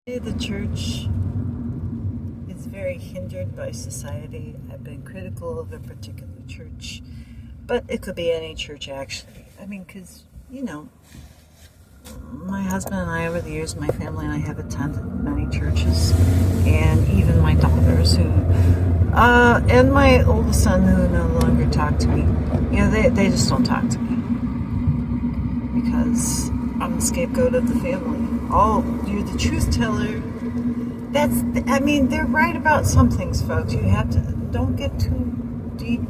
The church is very hindered by society. I've been critical of a particular church, but it could be any church actually. I mean, because, my husband and I, over the years, my family and I have attended many churches, and even my daughters and my oldest son who no longer talk to me, they just don't talk to me because I'm the scapegoat of the family. Oh, you're the truth teller. They're right about some things, folks. Don't get too deep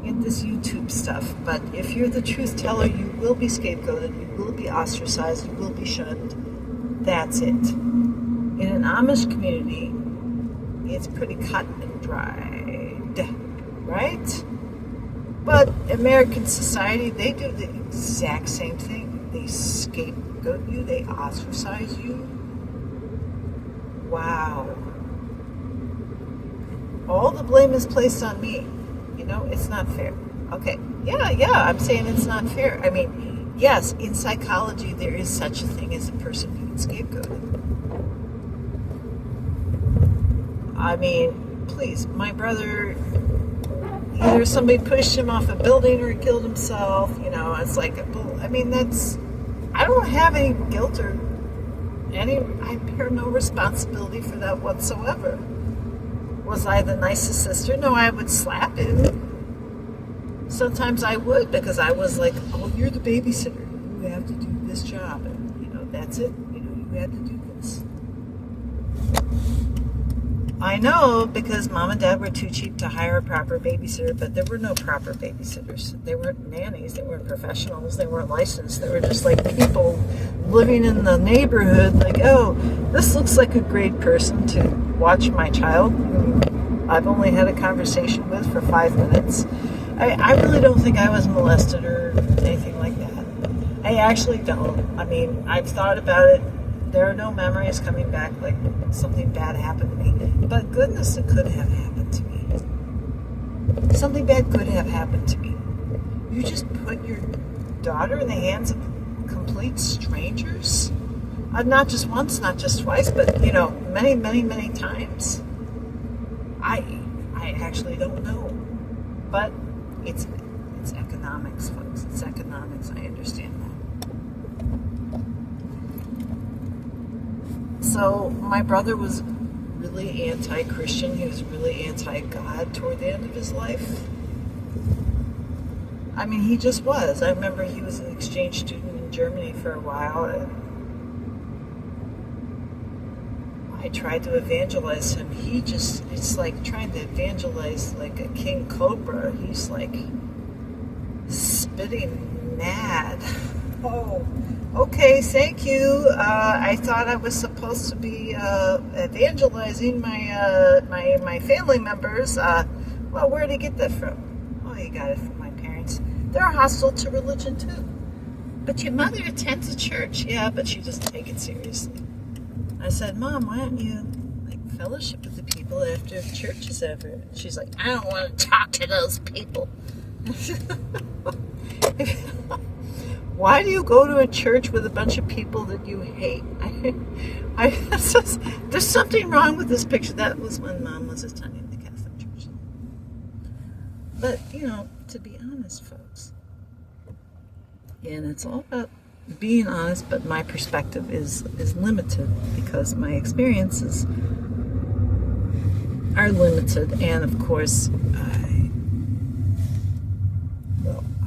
in this YouTube stuff. But if you're the truth teller, you will be scapegoated, you will be ostracized, you will be shunned. That's it. In an Amish community, it's pretty cut and dried, right? But American society, they do the exact same thing. They scapegoat you, they ostracize you. Wow. All the blame is placed on me. It's not fair. Okay, yeah, I'm saying it's not fair. I mean, yes, in psychology, there is such a thing as a person being scapegoated. I mean, please, my brother, either somebody pushed him off a building or he killed himself. It's like, I don't have any guilt or I bear no responsibility for that whatsoever. Was I the nicest sister? No, I would slap him. Sometimes I would, because I was like, oh, you're the babysitter. You have to do this job. And, that's it. You have to do this. I know, because mom and dad were too cheap to hire a proper babysitter, but there were no proper babysitters. They weren't nannies. They weren't professionals. They weren't licensed. They were just like people living in the neighborhood, like, oh, this looks like a great person to watch my child, who I've only had a conversation with for 5 minutes. I really don't think I was molested or anything like that. I actually don't. I mean, I've thought about it. There are no memories coming back like something bad happened to me. But goodness, it could have happened to me. Something bad could have happened to me. You just put your daughter in the hands of complete strangers? Not just once, not just twice, but, many, many, many times. I actually don't know. But it's economics, folks. It's economics. I understand that. So my brother was really anti-Christian. He was really anti-God toward the end of his life. I mean, he just was. I remember he was an exchange student in Germany for a while. I tried to evangelize him. It's like trying to evangelize like a king cobra. He's like spitting mad. Oh, okay, thank you. I thought I was supposed to be evangelizing my family members. Well, where did he get that from? Oh, he got it from my parents. They're hostile to religion too. But your mother attends a church. Yeah, but she doesn't take it seriously. I said, Mom, why don't you fellowship with the people after church is over? She's like, I don't want to talk to those people. Why do you go to a church with a bunch of people that you hate? There's something wrong with this picture. That was when Mom was attending the Catholic Church. But, to be honest, folks, and it's all about being honest, but my perspective is limited because my experiences are limited, and of course,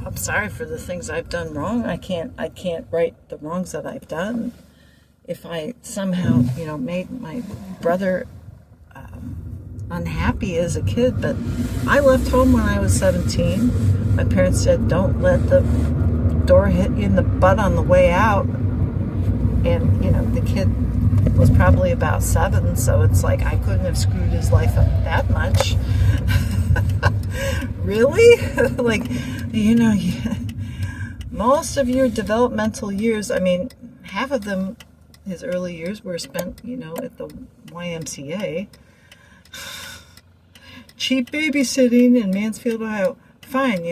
I'm sorry for the things I've done wrong. I can't right the wrongs that I've done. If I somehow, made my brother unhappy as a kid, but I left home when I was 17. My parents said, don't let the door hit you in the butt on the way out. And, the kid was probably about 7, so it's like I couldn't have screwed his life up that much. Really? Most of your developmental years, half of them, his early years, were spent, at the YMCA. Cheap babysitting in Mansfield, Ohio. Fine,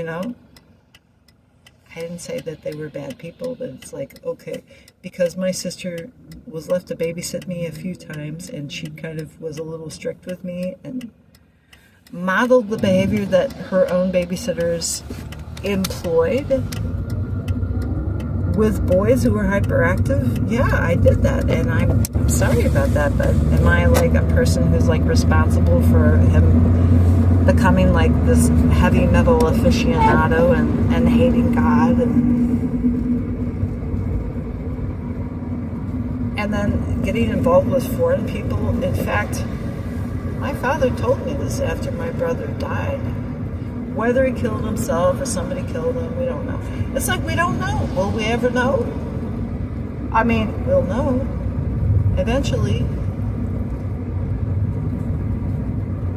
I didn't say that they were bad people, but it's like, okay, because my sister was left to babysit me a few times, and she kind of was a little strict with me and modeled the behavior that her own babysitters employed with boys who were hyperactive. Yeah, I did that, and I'm sorry about that, but am I like a person who's like responsible for him becoming like this heavy metal aficionado and hating God and then getting involved with foreign people? In fact, my father told me this after my brother died. Whether he killed himself or somebody killed him, we don't know. It's like we don't know. Will we ever know? I mean, we'll know eventually.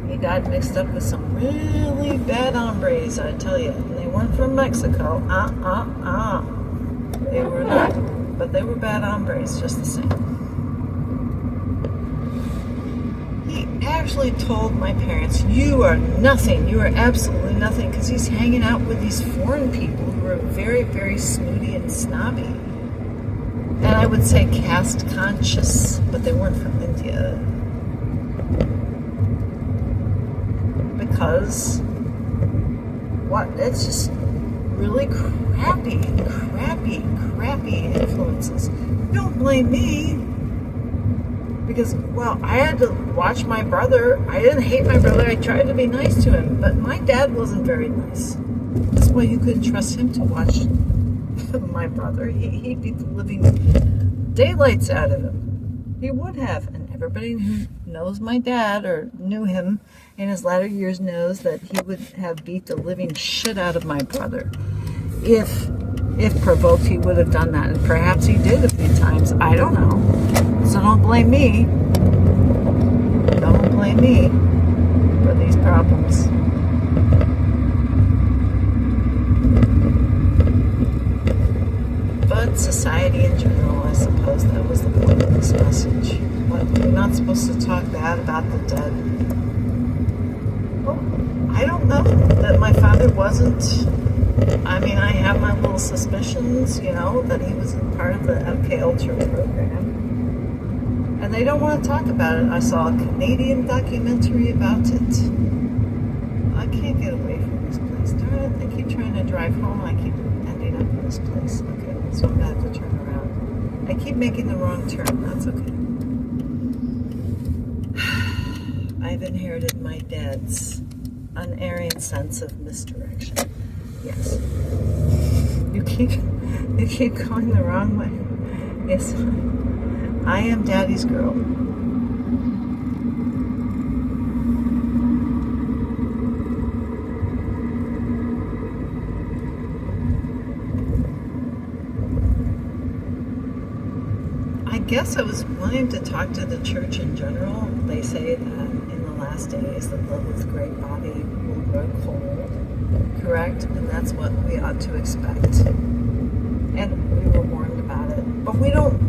He got mixed up with some really bad hombres, I tell you. And they weren't from Mexico. They were not. But they were bad hombres just the same. He actually told my parents, you are nothing. You are absolutely nothing. Because he's hanging out with these foreign people who are very, very snooty and snobby. And I would say caste conscious, but they weren't from India. Because, what? It's just really crappy influences. Don't blame me. Because, well, I had to watch my brother. I didn't hate my brother. I tried to be nice to him. But my dad wasn't very nice. That's why you couldn't trust him to watch my brother. He beat the living daylights out of him. He would have. And everybody who knows my dad or knew him in his latter years knows that he would have beat the living shit out of my brother. If provoked, he would have done that. And perhaps he did a few times. I don't know. So don't blame me. Don't blame me for these problems. But society in general, I suppose that was the point of this message. What, we're not supposed to talk bad about the dead. Well, I don't know that my father wasn't. I mean, I have my little suspicions, that he was part of the MK Ultra program. And they don't want to talk about it. I saw a Canadian documentary about it. I can't get away from this place. Darn it, I keep trying to drive home and I keep ending up in this place. Okay, so I'm going to have to turn around. I keep making the wrong turn. That's okay. I've inherited my dad's unerring sense of misdirection. Yes. You keep going the wrong way. Yes. I am Daddy's girl. I guess I was wanting to talk to the church in general. They say that in the last days the love of the great body will grow cold. Correct? And that's what we ought to expect. And we were warned about it. But we don't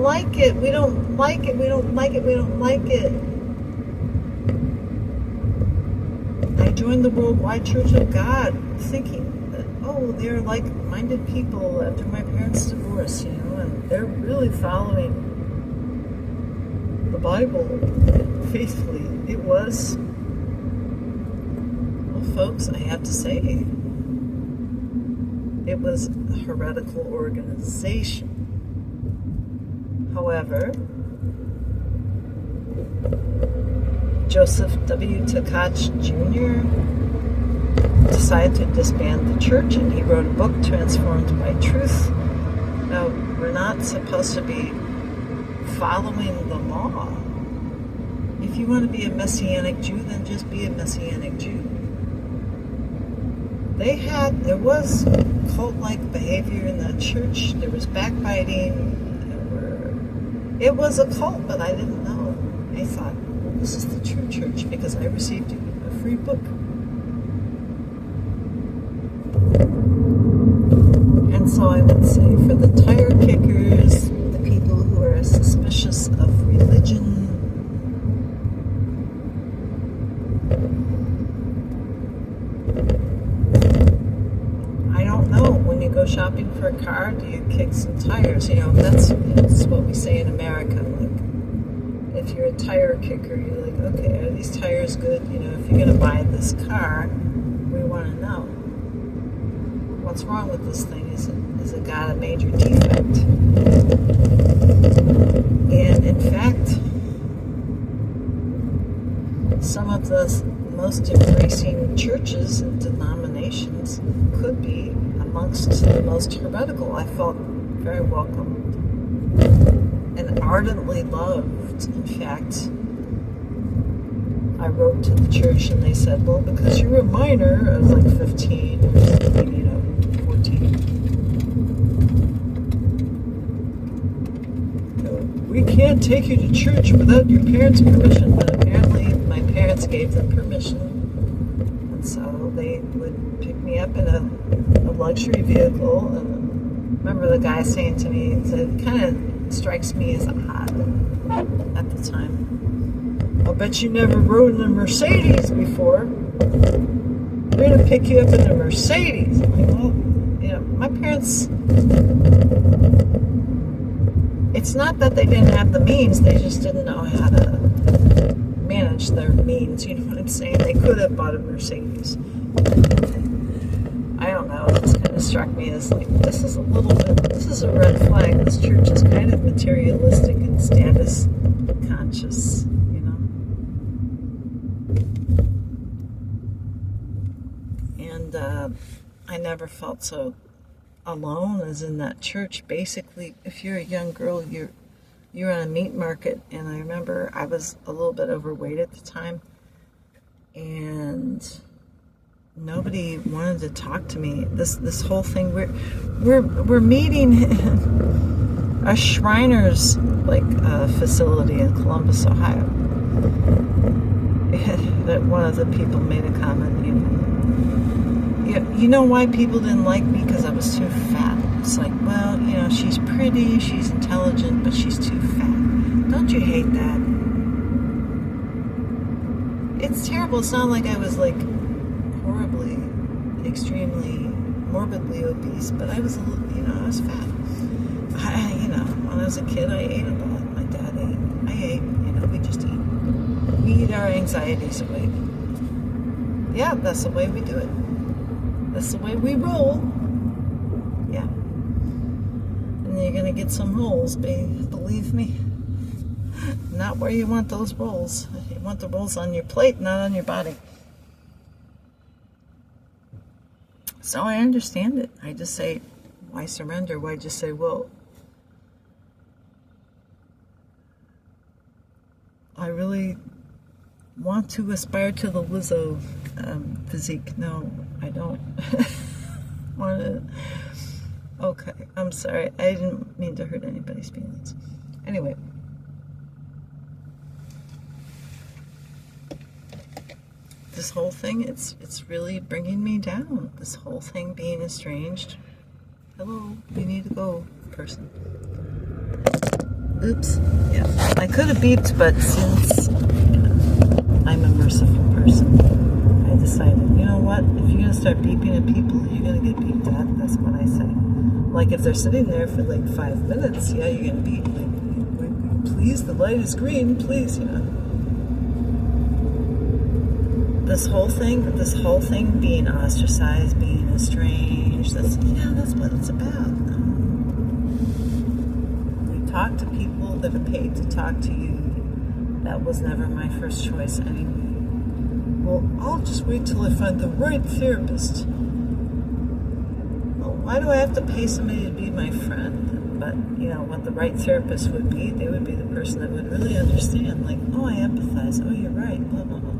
like it. We don't like it. We don't like it. We don't like it. I joined the Worldwide Church of God thinking that, they're like-minded people after my parents' divorce, and they're really following the Bible faithfully. It was, folks, I have to say, it was a heretical organization. However, Joseph W. Tkach Jr. decided to disband the church, and he wrote a book, Transformed by Truth. Now, we're not supposed to be following the law. If you want to be a Messianic Jew, then just be a Messianic Jew. There was cult-like behavior in that church. There was backbiting. It was a cult, but I didn't know. I thought, this is the true church because I received a free book. And so I would say for the tire kickers, the people who are suspicious of religion, I don't know. When you go shopping for a car, do you kick some tires? That's what we say in America. America. Like, if you're a tire kicker, you're like, okay, are these tires good? You know, if you're going to buy this car, we want to know what's wrong with this thing. Is it got a major defect? And in fact, some of the most embracing churches and denominations could be amongst the most heretical. I felt very welcomed and ardently loved. In fact, I wrote to the church and they said, well, because you're a minor, I was like 15 or maybe, 14. We can't take you to church without your parents' permission, but apparently my parents gave them permission, and so they would pick me up in a luxury vehicle. And I remember the guy saying to me, it kind of strikes me as odd at the time. I'll bet you never rode in a Mercedes before. They're going to pick you up in a Mercedes. I'm like, well, my parents, it's not that they didn't have the means, they just didn't know how to manage their means, you know what I'm saying? They could have bought a Mercedes. I don't know, it just kind of struck me as like, this is a red flag. This church is kind of materialistic and status conscious, And I never felt so alone as in that church. Basically, if you're a young girl, you're on a meat market. And I remember I was a little bit overweight at the time, and nobody wanted to talk to me. This whole thing, we're meeting a Shriners facility in Columbus, Ohio. That one of the people made a comment, you know why people didn't like me? Because I was too fat. It's like, well, she's pretty, she's intelligent, but she's too fat. Don't you hate that? It's terrible. It's not like I was horribly, extremely, morbidly obese, but I was I was fat. When I was a kid, I ate a lot. My dad ate. I ate. We just eat. We eat our anxieties away. Yeah, that's the way we do it. That's the way we roll. Yeah. And you're going to get some rolls, believe me. Not where you want those rolls. You want the rolls on your plate, not on your body. So I understand it. I just say, why surrender? Why just say, well, I really want to aspire to the Lizzo physique. No, I don't want to. Okay, I'm sorry. I didn't mean to hurt anybody's feelings. Anyway. This whole thing, it's really bringing me down. This whole thing being estranged. Hello, we need to go, person. Oops. Yeah, I could have beeped, but since I'm a merciful person, I decided, you know what? If you're gonna start beeping at people, you're gonna get beeped at. That's what I say. Like if they're sitting there for 5 minutes, yeah, you're gonna beep. Please, the light is green. Please, This whole thing being ostracized, being estranged, that's what it's about. You talk to people that are paid to talk to you. That was never my first choice anyway. Well, I'll just wait till I find the right therapist. Well, why do I have to pay somebody to be my friend? But, what the right therapist would be, they would be the person that would really understand. Oh, I empathize. Oh, you're right. Blah, blah, blah.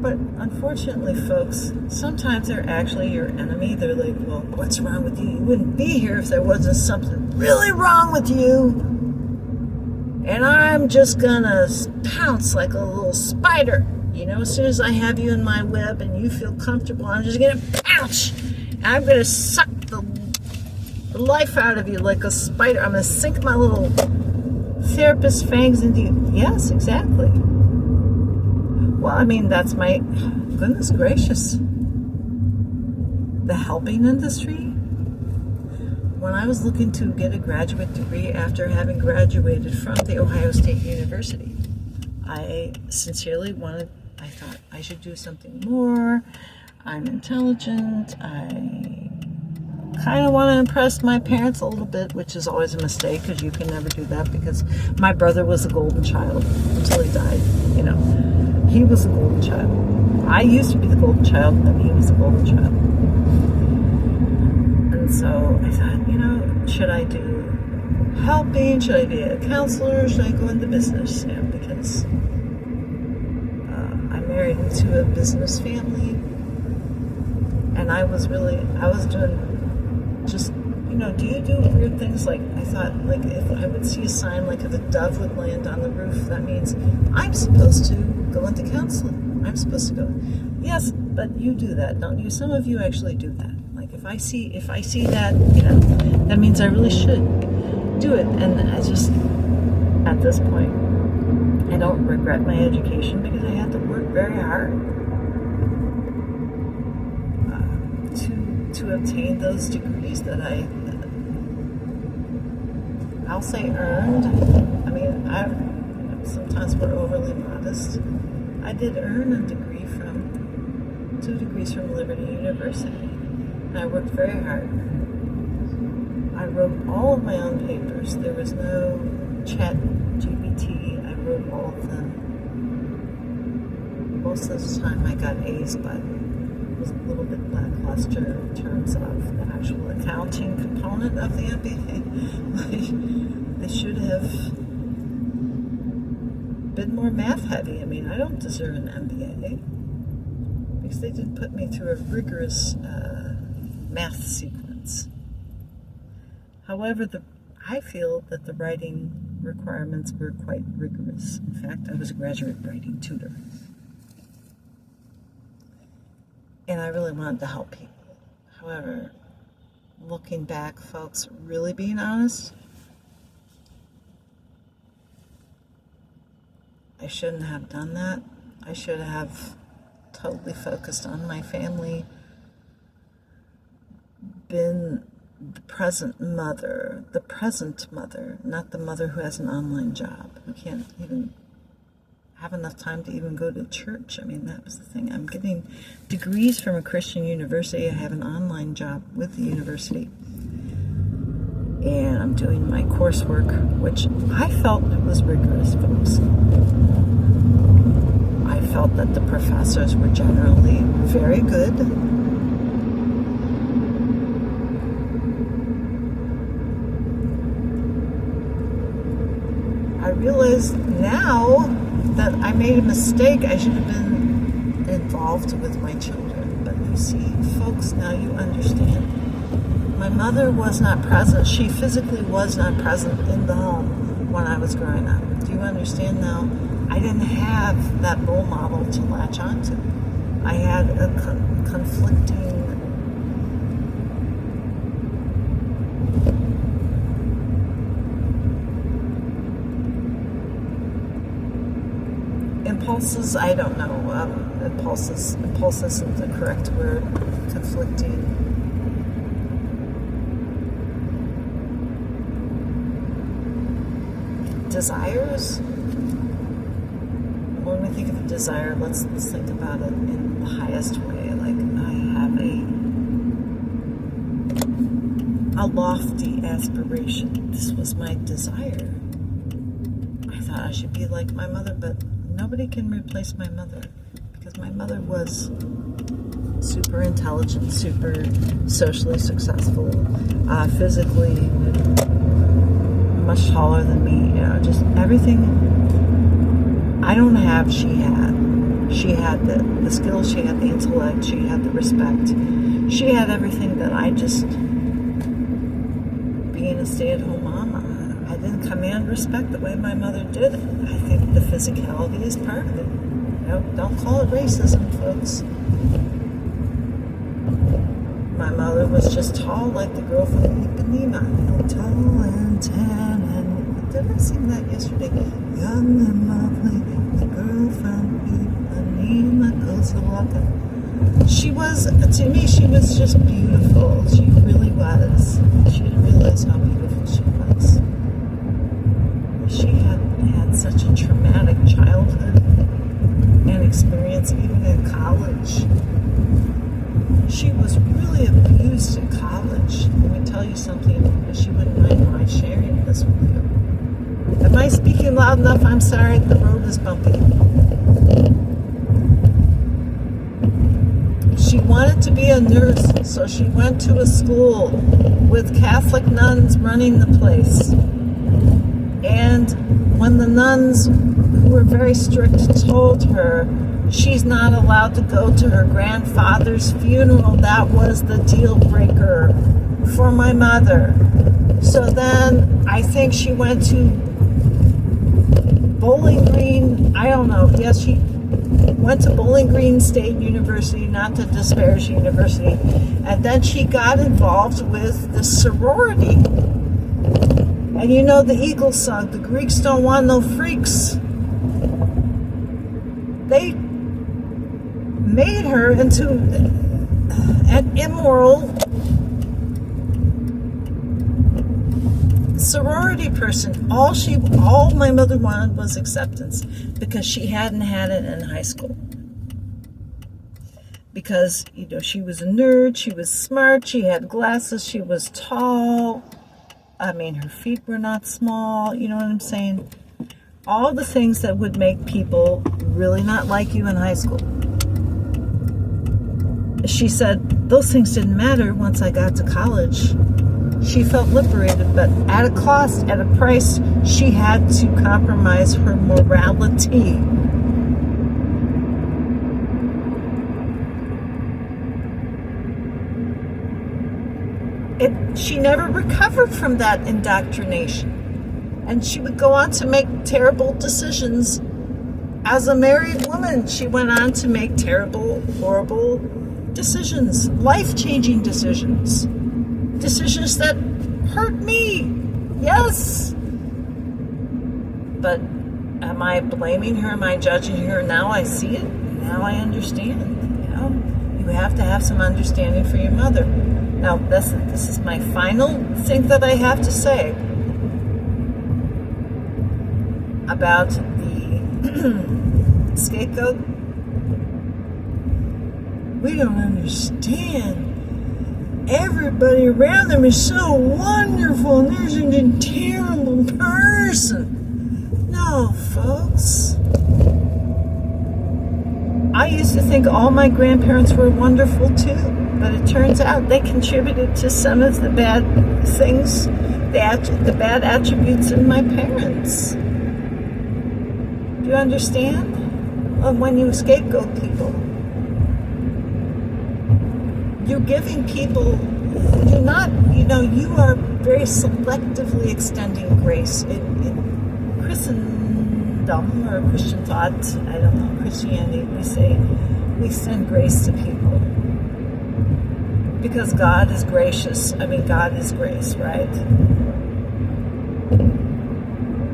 But unfortunately, folks, sometimes they're actually your enemy. They're like, well, what's wrong with you? You wouldn't be here if there wasn't something really wrong with you. And I'm just gonna pounce like a little spider. As soon as I have you in my web and you feel comfortable, I'm just gonna pounce. And I'm gonna suck the life out of you like a spider. I'm gonna sink my little therapist fangs into you. Yes, exactly. Well, that's my, goodness gracious. The helping industry? when I was looking to get a graduate degree after having graduated from the Ohio State University, I sincerely I thought I should do something more. I'm intelligent. I kind of want to impress my parents a little bit, which is always a mistake because you can never do that, because my brother was the golden child until he died. You know, he was the golden child. I used to be the golden child, and then he was the golden child. And so I thought, you know, should I do helping? Should I be a counselor? Should I go into business? Yeah, because I married into a business family, and I was doing just, you know, do you do weird things? Like, I thought, like, if I would see a sign, like if a dove would land on the roof, that means I'm supposed to go into counseling. I'm supposed to go. Yes, but you do that, don't you? Some of you actually do that. Like, if I see that, you know, that means I really should do it. And I just, at this point, I don't regret my education because I had to work very hard to obtain those degrees that I'll say earned. I mean, sometimes we're overly modest. I did earn two degrees from Liberty University, and I worked very hard. I wrote all of my own papers. There was no chat GPT. I wrote all of them. Most of the time I got A's, but was a little bit lackluster in terms of the actual accounting component of the MBA. They should have been more math heavy. I mean, I don't deserve an MBA because they didn't put me through a rigorous math sequence. However, I feel that the writing requirements were quite rigorous. In fact, I was a graduate writing tutor. And I really wanted to help people. However, looking back, folks, really being honest, I shouldn't have done that. I should have totally focused on my family, been the present mother, not the mother who has an online job, who can't even have enough time to even go to church. I mean, that was the thing. I'm getting degrees from a Christian university. I have an online job with the university. And I'm doing my coursework, which I felt was rigorous, folks. I felt that the professors were generally very good. I realize now that I made a mistake. I should have been involved with my children. But you see, folks, now you understand. My mother was not present. She physically was not present in the home when I was growing up. Do you understand now? I didn't have that role model to latch onto. I had a conflicting impulses. I don't know. Impulses isn't the correct word. Conflicting desires. When we think of a desire, let's think about it in the highest way. Like, I have a lofty aspiration. This was my desire. I thought I should be like my mother, but nobody can replace my mother, because my mother was super intelligent, super socially successful, physically much taller than me. You know, just everything I don't have, she had. She had the skills, she had the intellect, she had the respect. She had everything that I just, being a stay-at-home mama, I didn't command respect the way my mother did. I think the physicality is part of it. You know, don't call it racism, folks. My mother was just tall, like the girl from Ipanema. You know, tall and tan and... Did I sing that yesterday? Young and lovely, the girl from Ipanema goes a-walking. She was, to me, she was just beautiful. She really was. She didn't realize how beautiful she was. She had such a traumatic childhood and experience, even in college. She was really abused in college. Let me tell you something, she wouldn't mind my sharing this with you. Am I speaking loud enough? I'm sorry, the road is bumpy. She wanted to be a nurse, so she went to a school with Catholic nuns running the place. And when the nuns, who were very strict, told her she's not allowed to go to her grandfather's funeral, that was the deal breaker for my mother. So then I think she went to Bowling Green, I don't know, yes, she went to Bowling Green State University, not to disparage university, and then she got involved with the sorority. And you know the Eagles song, the Greeks don't want no freaks. They made her into an immoral sorority person. All my mother wanted was acceptance, because she hadn't had it in high school. Because, you know, she was a nerd, she was smart, she had glasses, she was tall. I mean, her feet were not small, you know what I'm saying? All the things that would make people really not like you in high school. She said those things didn't matter once I got to college. She felt liberated, but at a cost, at a price, she had to compromise her morality. She never recovered from that indoctrination. And she would go on to make terrible decisions. As a married woman, she went on to make terrible, horrible decisions, life-changing decisions. Decisions that hurt me. Yes. But am I blaming her? Am I judging her? Now I see it. Now I understand. You know, you have to have some understanding for your mother. Now, this is my final thing that I have to say about the scapegoat. We don't understand. Everybody around them is so wonderful, and there's a terrible person. No, folks. I used to think all my grandparents were wonderful too, but it turns out they contributed to some of the bad things, the bad attributes in my parents. Do you understand? When you scapegoat people, you're giving people, you're not, you know, you are very selectively extending grace. In Christendom or Christian thought, I don't know, Christianity, we say we extend grace to people because God is gracious. I mean, God is grace, right?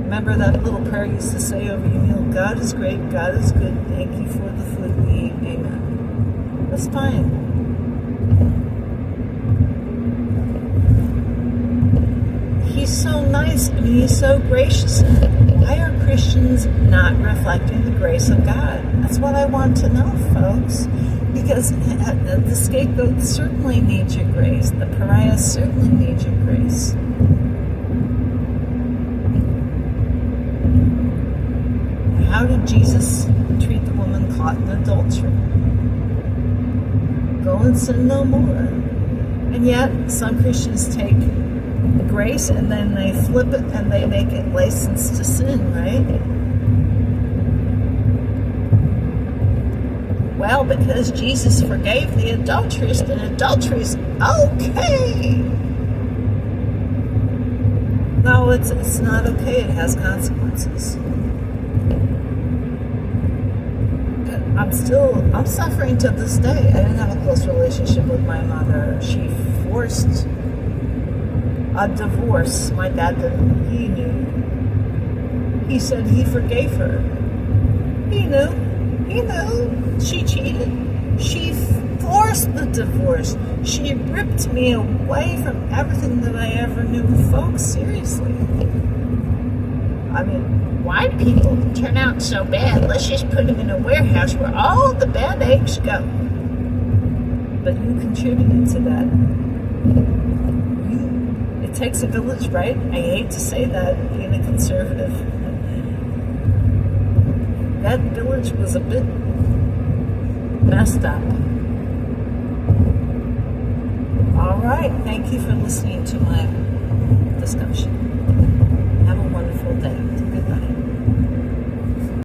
Remember that little prayer you used to say over your meal? God is great, God is good, thank you for the food we eat, amen. That's fine. He's so nice, I mean, he's so gracious. Why are Christians not reflecting the grace of God? That's what I want to know, folks. Because the scapegoat certainly needs your grace. The pariah certainly needs your grace. How did Jesus treat the woman caught in adultery? Go and sin no more. And yet, some Christians take grace and then they flip it and they make it license to sin, right? Well, because Jesus forgave the adulteress, then adultery's okay. No, it's not okay. It has consequences. I'm suffering to this day. I didn't have a close relationship with my mother. She forced a divorce. My dad didn't. He knew. He said he forgave her. He knew. He knew she cheated. She forced the divorce. She ripped me away from everything that I ever knew. Folks, seriously. I mean, why do people turn out so bad? Let's just put them in a warehouse where all the bad eggs go. But who contributed to that? It takes a village, right? I hate to say that, being a conservative. That village was a bit messed up. All right. Thank you for listening to my discussion. Have a wonderful day. Goodbye.